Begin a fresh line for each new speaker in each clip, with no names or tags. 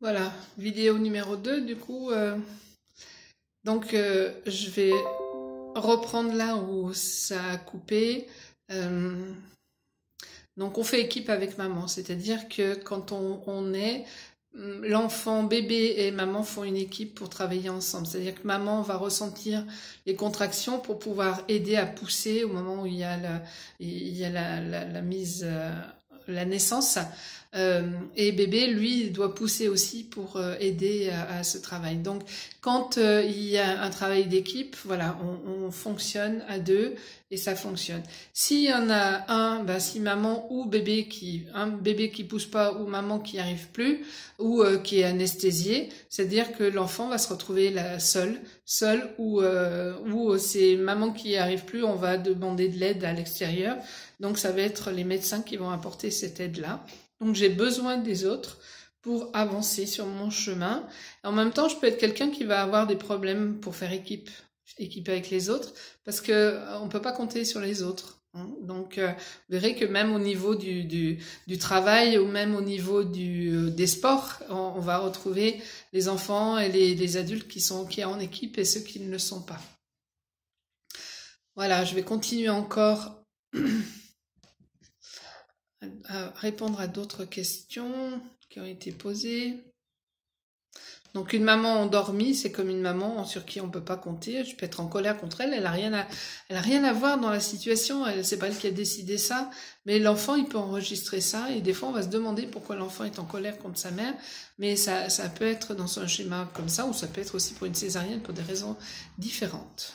Voilà, vidéo numéro 2 du coup. Je vais reprendre là où ça a coupé. Euh, donc on fait équipe avec maman, c'est-à-dire que quand on est, l'enfant, bébé et maman font une équipe pour travailler ensemble. C'est-à-dire que maman va ressentir les contractions pour pouvoir aider à pousser au moment où il y a la mise, la naissance. Et bébé, lui, doit pousser aussi pour aider à ce travail. Donc, quand il y a un travail d'équipe, voilà, on fonctionne à deux et ça fonctionne. S'il y en a un, ben, si maman ou un bébé qui pousse pas ou maman qui n'y arrive plus ou qui est anesthésié, c'est-à-dire que l'enfant va se retrouver là, seul ou c'est maman qui n'y arrive plus, on va demander de l'aide à l'extérieur. Donc ça va être les médecins qui vont apporter cette aide-là. Donc j'ai besoin des autres pour avancer sur mon chemin. En même temps, je peux être quelqu'un qui va avoir des problèmes pour faire équipe avec les autres, parce que on peut pas compter sur les autres. Hein. Donc, vous verrez que même au niveau du travail ou même au niveau des sports, on va retrouver les enfants et les adultes qui sont en équipe et ceux qui ne le sont pas. Voilà, je vais continuer encore à répondre à d'autres questions qui ont été posées. Donc une maman endormie, c'est comme une maman sur qui on peut pas compter. Je peux être en colère contre elle. Elle a rien à voir dans la situation. C'est pas elle qui a décidé ça. Mais l'enfant, il peut enregistrer ça. Et des fois, on va se demander pourquoi l'enfant est en colère contre sa mère. Mais ça peut être dans un schéma comme ça, ou ça peut être aussi pour une césarienne pour des raisons différentes.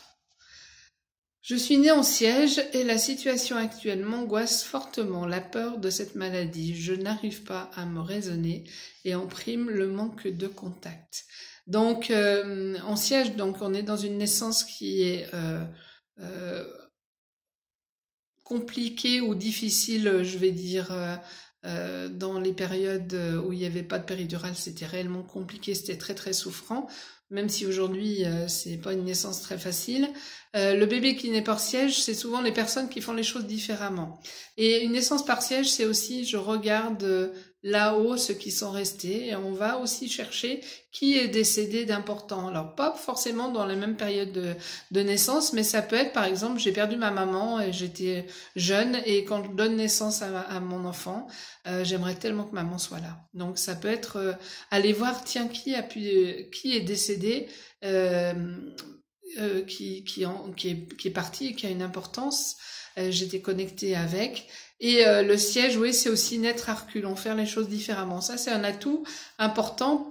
Je suis née en siège et la situation actuelle m'angoisse fortement, la peur de cette maladie. Je n'arrive pas à me raisonner et en prime le manque de contact. Donc en siège, donc on est dans une naissance qui est euh, compliquée ou difficile, je vais dire. Dans les périodes où il n'y avait pas de péridurale, c'était réellement compliqué, c'était très très souffrant, même si aujourd'hui c'est pas une naissance très facile. Le bébé qui naît par siège, c'est souvent les personnes qui font les choses différemment. Et une naissance par siège, c'est aussi, je regarde là-haut ceux qui sont restés, et on va aussi chercher qui est décédé d'important. Alors pas forcément dans la même période de naissance, mais ça peut être par exemple, j'ai perdu ma maman et j'étais jeune, et quand je donne naissance à mon enfant, j'aimerais tellement que maman soit là. Donc ça peut être aller voir, tiens, qui est décédé, euh, qui est parti et qui a une importance. J'étais connectée avec. Et le siège, oui, c'est aussi naître à reculons, faire les choses différemment. Ça, c'est un atout important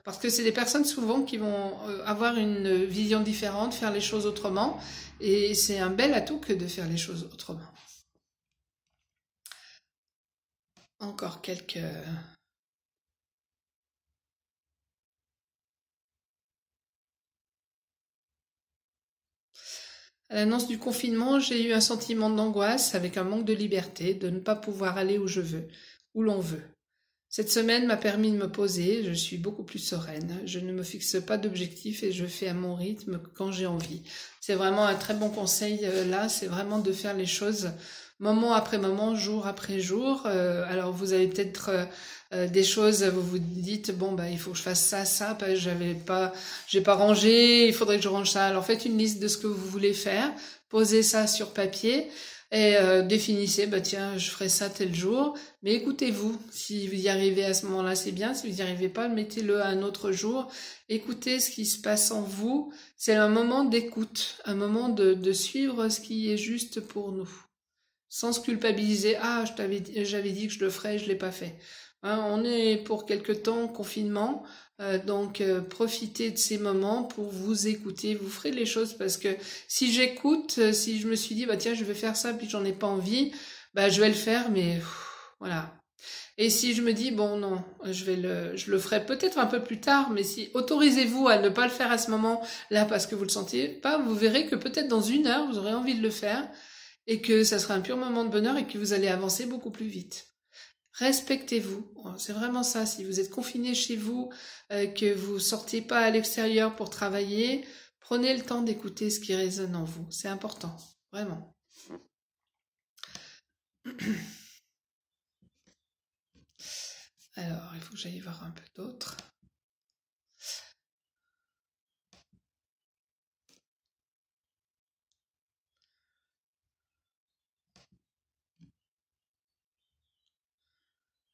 parce que c'est des personnes souvent qui vont avoir une vision différente, faire les choses autrement. Et c'est un bel atout que de faire les choses autrement. Encore quelques... À l'annonce du confinement, j'ai eu un sentiment d'angoisse avec un manque de liberté, de ne pas pouvoir aller où je veux, où l'on veut. Cette semaine m'a permis de me poser, je suis beaucoup plus sereine, je ne me fixe pas d'objectifs et je fais à mon rythme quand j'ai envie. C'est vraiment un très bon conseil là, c'est vraiment de faire les choses moment après moment, jour après jour. Alors vous avez peut-être des choses, vous vous dites bon bah il faut que je fasse ça, j'ai pas rangé, il faudrait que je range ça. Alors faites une liste de ce que vous voulez faire, posez ça sur papier. Et définissez, bah tiens, je ferai ça tel jour. Mais écoutez-vous. Si vous y arrivez à ce moment-là, c'est bien. Si vous n'y arrivez pas, mettez-le à un autre jour. Écoutez ce qui se passe en vous. C'est un moment d'écoute, un moment de suivre ce qui est juste pour nous. Sans se culpabiliser. Ah, j'avais dit que je le ferais, je l'ai pas fait. Hein, on est pour quelque temps en confinement. Donc profitez de ces moments pour vous écouter, vous ferez les choses parce que si j'écoute, si je me suis dit bah tiens je vais faire ça puis j'en ai pas envie, bah je vais le faire mais voilà. Et si je me dis bon non, je le ferai peut-être un peu plus tard, mais si autorisez-vous à ne pas le faire à ce moment-là parce que vous le sentez pas, vous verrez que peut-être dans une heure vous aurez envie de le faire et que ça sera un pur moment de bonheur et que vous allez avancer beaucoup plus vite. Respectez-vous, c'est vraiment ça. Si vous êtes confiné chez vous, que vous sortez pas à l'extérieur pour travailler, prenez le temps d'écouter ce qui résonne en vous. C'est important, vraiment. Alors, il faut que j'aille voir un peu d'autres.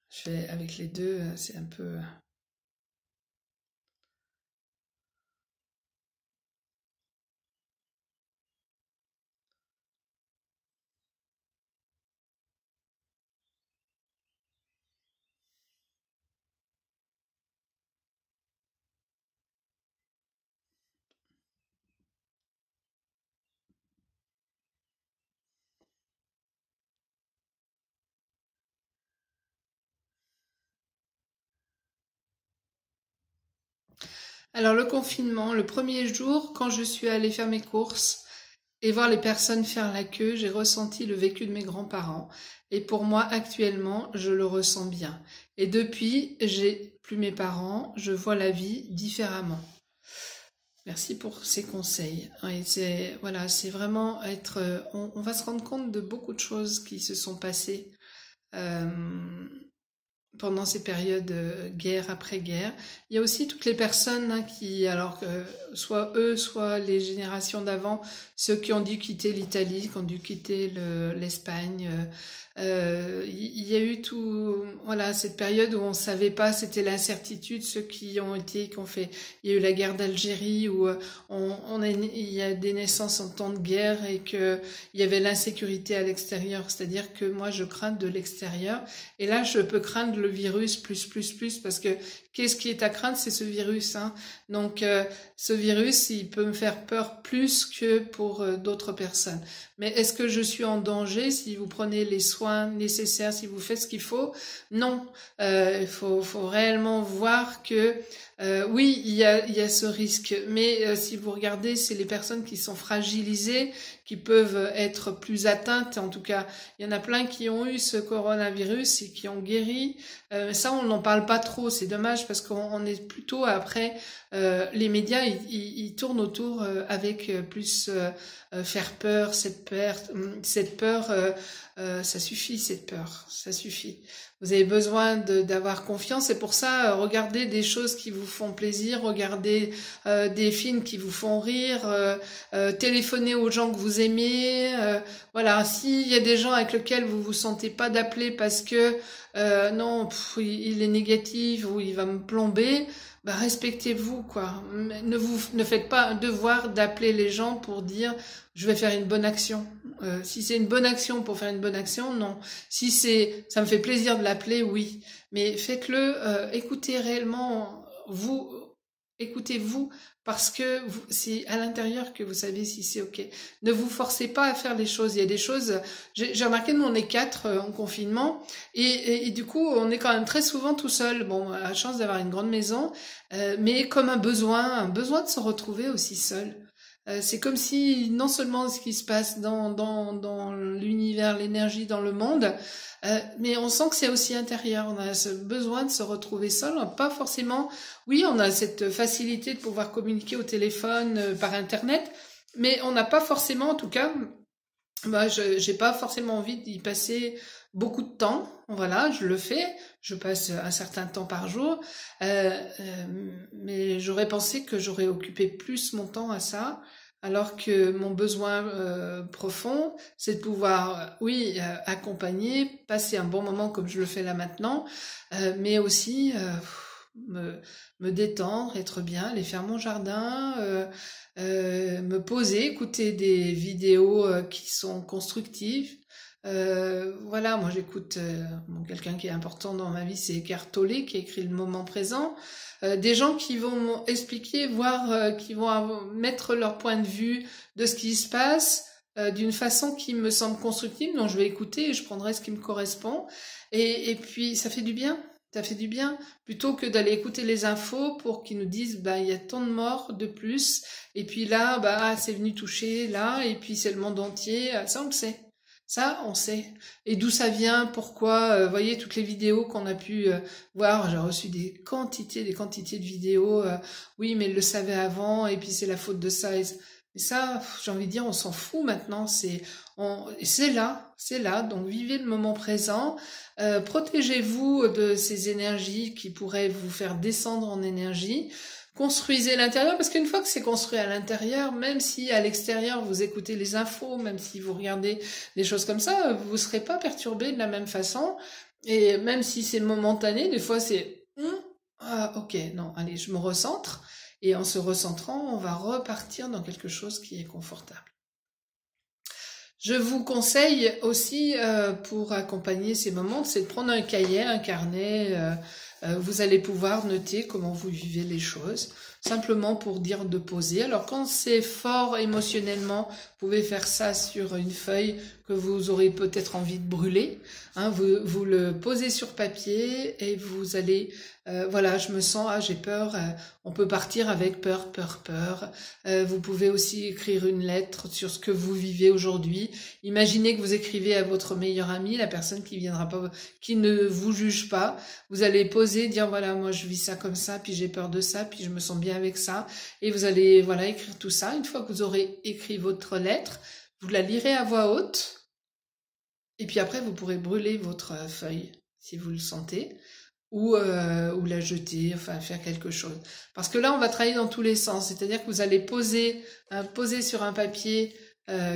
Je fais avec les deux, c'est un peu... Alors, le confinement, le premier jour, quand je suis allée faire mes courses et voir les personnes faire la queue, j'ai ressenti le vécu de mes grands-parents. Et pour moi, actuellement, je le ressens bien. Et depuis, j'ai plus mes parents, je vois la vie différemment. Merci pour ces conseils. Et c'est voilà, c'est vraiment être. On va se rendre compte de beaucoup de choses qui se sont passées euh, pendant ces périodes guerre après guerre. Il y a aussi toutes les personnes hein, qui, alors que soit eux, soit les générations d'avant, ceux qui ont dû quitter l'Italie, qui ont dû quitter l'Espagne. Il y a eu tout, voilà, cette période où on savait pas, c'était l'incertitude. Ceux qui ont fait, il y a eu la guerre d'Algérie où il y a des naissances en temps de guerre et que il y avait l'insécurité à l'extérieur. C'est-à-dire que moi, je crains de l'extérieur et là, je peux craindre le virus plus parce que qu'est-ce qui est à craindre, c'est ce virus, hein. Donc, ce virus, il peut me faire peur plus que pour d'autres personnes. Mais est-ce que je suis en danger si vous prenez les soins nécessaires, si vous faites ce qu'il faut? Non. Il faut réellement voir que oui, il y a ce risque. Mais si vous regardez, c'est les personnes qui sont fragilisées, qui peuvent être plus atteintes. En tout cas, il y en a plein qui ont eu ce coronavirus et qui ont guéri. Ça, on n'en parle pas trop. C'est dommage parce qu'on est plutôt après. Les médias, ils tournent autour avec plus faire peur, cette peur, ça suffit, cette peur, ça suffit. Vous avez besoin d'avoir confiance. C'est pour ça, regardez des choses qui vous font plaisir, regardez des films qui vous font rire, téléphonez aux gens que vous aimez. Voilà, s'il y a des gens avec lesquels vous vous sentez pas d'appeler parce que non, il est négatif ou il va me plomber. Bah respectez-vous quoi. Ne faites pas un devoir d'appeler les gens pour dire je vais faire une bonne action. Si c'est une bonne action pour faire une bonne action, non. Si ça me fait plaisir de l'appeler, oui. Mais faites-le, écoutez réellement vous, écoutez-vous parce que c'est à l'intérieur que vous savez si c'est ok. Ne vous forcez pas à faire les choses. Il y a des choses. J'ai remarqué nous on est 4 en confinement et du coup on est quand même très souvent tout seul. Bon, on a la chance d'avoir une grande maison, mais comme un besoin de se retrouver aussi seul. C'est comme si non seulement ce qui se passe dans l'univers, l'énergie, dans le monde, mais on sent que c'est aussi intérieur. On a ce besoin de se retrouver seul. Pas forcément. Oui, on a cette facilité de pouvoir communiquer au téléphone, par Internet, mais on n'a pas forcément, en tout cas, moi, j'ai pas forcément envie d'y passer beaucoup de temps. Voilà, je le fais. Je passe un certain temps par jour, mais j'aurais pensé que j'aurais occupé plus mon temps à ça, alors que mon besoin profond, c'est de pouvoir, oui, accompagner, passer un bon moment comme je le fais là maintenant, mais aussi me détendre, être bien, aller faire mon jardin, me poser, écouter des vidéos qui sont constructives. Voilà, moi j'écoute quelqu'un qui est important dans ma vie, c'est Eckhart Tolle qui écrit Le Moment Présent. Des gens qui vont expliquer, voire qui vont mettre leur point de vue de ce qui se passe d'une façon qui me semble constructive, donc je vais écouter et je prendrai ce qui me correspond. Et puis ça fait du bien. Ça fait du bien, plutôt que d'aller écouter les infos pour qu'ils nous disent bah il y a tant de morts de plus, et puis là bah c'est venu toucher là, et puis c'est le monde entier, ça on le sait. Ça, on sait. Et d'où ça vient, pourquoi, voyez toutes les vidéos qu'on a pu voir, j'ai reçu des quantités de vidéos, oui, mais ils le savaient avant, et puis c'est la faute de ça. Et ça, j'ai envie de dire, on s'en fout maintenant. C'est là. Donc vivez le moment présent. Protégez-vous de ces énergies qui pourraient vous faire descendre en énergie. Construisez l'intérieur, parce qu'une fois que c'est construit à l'intérieur, même si à l'extérieur vous écoutez les infos, même si vous regardez des choses comme ça, vous ne serez pas perturbé de la même façon. Et même si c'est momentané, des fois c'est ah ok, non, allez, je me recentre. Et en se recentrant, on va repartir dans quelque chose qui est confortable. Je vous conseille aussi, pour accompagner ces moments, c'est de prendre un cahier, un carnet. Vous allez pouvoir noter comment vous vivez les choses, simplement pour dire de poser. Alors quand c'est fort émotionnellement, vous pouvez faire ça sur une feuille que vous aurez peut-être envie de brûler. Hein, vous le posez sur papier et vous allez... voilà, je me sens, j'ai peur. On peut partir avec peur. Vous pouvez aussi écrire une lettre sur ce que vous vivez aujourd'hui. Imaginez que vous écrivez à votre meilleur ami, la personne qui viendra pas, qui ne vous juge pas. Vous allez poser, dire voilà, moi je vis ça comme ça, puis j'ai peur de ça, puis je me sens bien avec ça. Et vous allez voilà écrire tout ça. Une fois que vous aurez écrit votre lettre, vous la lirez à voix haute. Et puis après, vous pourrez brûler votre feuille si vous le sentez. Ou la jeter, enfin faire quelque chose. Parce que là, on va travailler dans tous les sens. C'est-à-dire que vous allez poser sur un papier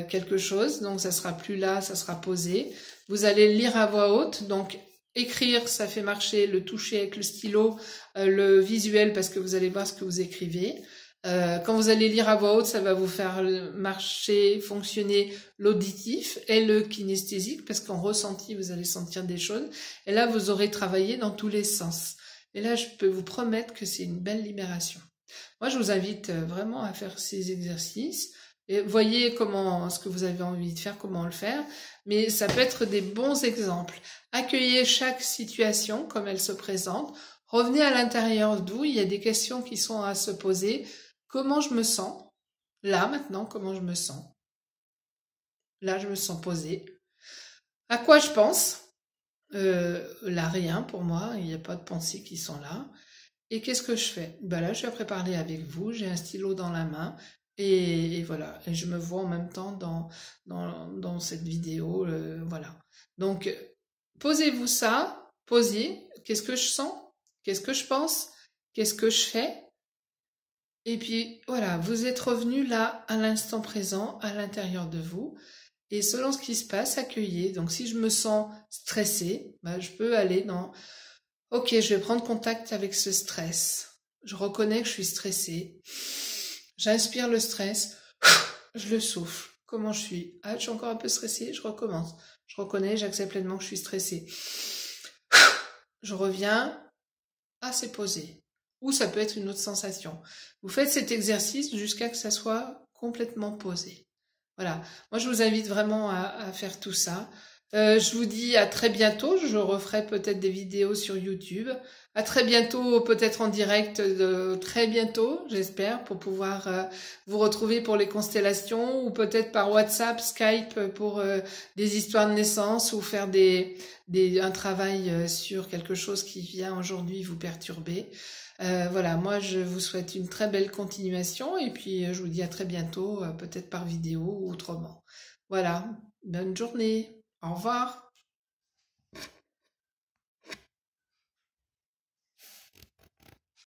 quelque chose. Donc, ça sera plus là, ça sera posé. Vous allez lire à voix haute. Donc, écrire, ça fait marcher le toucher avec le stylo, le visuel parce que vous allez voir ce que vous écrivez. Quand vous allez lire à voix haute, ça va vous faire marcher, fonctionner l'auditif et le kinesthésique, parce qu'en ressenti, vous allez sentir des choses. Et là, vous aurez travaillé dans tous les sens. Et là, je peux vous promettre que c'est une belle libération. Moi, je vous invite vraiment à faire ces exercices. Et voyez ce que vous avez envie de faire, comment le faire. Mais ça peut être des bons exemples. Accueillez chaque situation comme elle se présente. Revenez à l'intérieur d'où il y a des questions qui sont à se poser. Comment je me sens? Là, maintenant, comment je me sens? Là, je me sens posée. À quoi je pense? Là, rien pour moi. Il n'y a pas de pensées qui sont là. Et qu'est-ce que je fais? Ben là, je suis après parler avec vous. J'ai un stylo dans la main. Et voilà. Et je me vois en même temps dans cette vidéo. Voilà. Donc, posez-vous ça. Posez. Qu'est-ce que je sens? Qu'est-ce que je pense? Qu'est-ce que je fais? Et puis voilà, vous êtes revenu là à l'instant présent, à l'intérieur de vous. Et selon ce qui se passe, accueillez. Donc si je me sens stressée, je peux aller dans ok, je vais prendre contact avec ce stress. Je reconnais que je suis stressée. J'inspire le stress, je le souffle. Comment je suis? Ah, je suis encore un peu stressée, je recommence. Je reconnais, j'accepte pleinement que je suis stressée. Je reviens, c'est posé. Ou ça peut être une autre sensation. Vous faites cet exercice jusqu'à que ça soit complètement posé. Voilà. Moi, je vous invite vraiment à faire tout ça. Je vous dis à très bientôt. Je referai peut-être des vidéos sur YouTube. À très bientôt, peut-être en direct, très bientôt, j'espère, pour pouvoir vous retrouver pour les constellations ou peut-être par WhatsApp, Skype pour des histoires de naissance ou faire un travail sur quelque chose qui vient aujourd'hui vous perturber. Voilà, moi je vous souhaite une très belle continuation et puis je vous dis à très bientôt, peut-être par vidéo ou autrement. Voilà, bonne journée, au revoir.